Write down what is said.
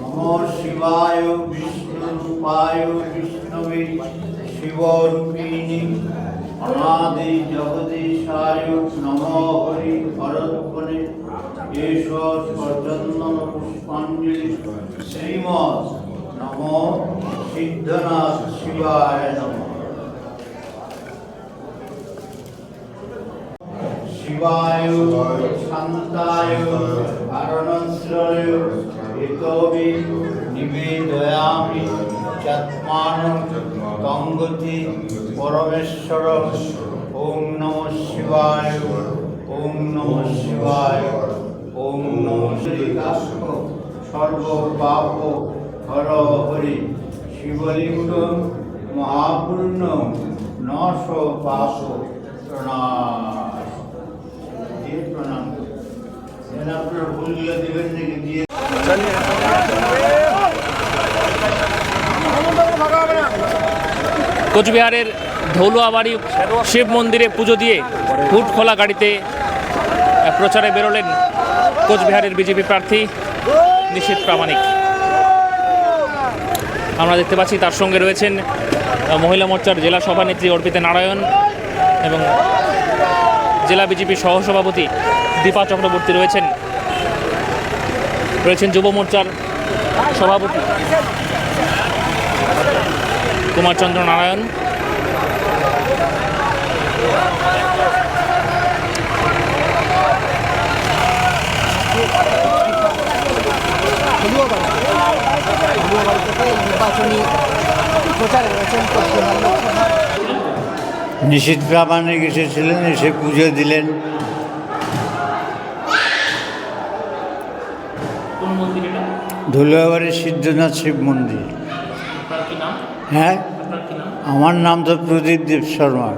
नमो शिवाय विष्णुरूपाय विष्णवे शिवरूपिणी अनादि जगदीशाय नमो हरि भरतवने ईश्वर चंदन पुष्पांजलि श्रीमद नमो सिद्धनाथ शिवाय नमः शिवाय शांताय अरुणश्रय एतोऽपि निवेदयामि चत्मानं गंगति परमेश्वर ओम नमः शिवाय ओम नमः शिवाय ओम नमः शिवाय सर्व पाप हर हरि शिवलिंग महापूर्ण नाश पाप प्रणाम प्रणाम আপনার ভুলগুলো দেবেন নাকি দিয়ে কোচবিহারের ধৌলুয়াবাড়ি শিব মন্দিরে পুজো দিয়ে হুট খোলা গাড়িতে প্রচারে বেরোলেন কোচবিহারের বিজেপি প্রার্থী নিশীথ প্রামাণিক। আমরা দেখতে পাচ্ছি তার সঙ্গে রয়েছেন মহিলা মোর্চার জেলা সভানেত্রী অর্পিতা নারায়ণ এবং জেলা বিজেপি সহসভাপতি দীপা চক্রবর্তী রয়েছেন যুব মোর্চার সভাপতি কুমারচন্দ্র নারায়ণ, নিশীথ প্রামাণিক এসেছিলেন, এসে পুজো দিলেন। ধুলিয়াবাড়ি সিদ্ধনাথ শিব মন্দির। হ্যাঁ, আমার নাম তো প্রদীপ দেব শর্মা।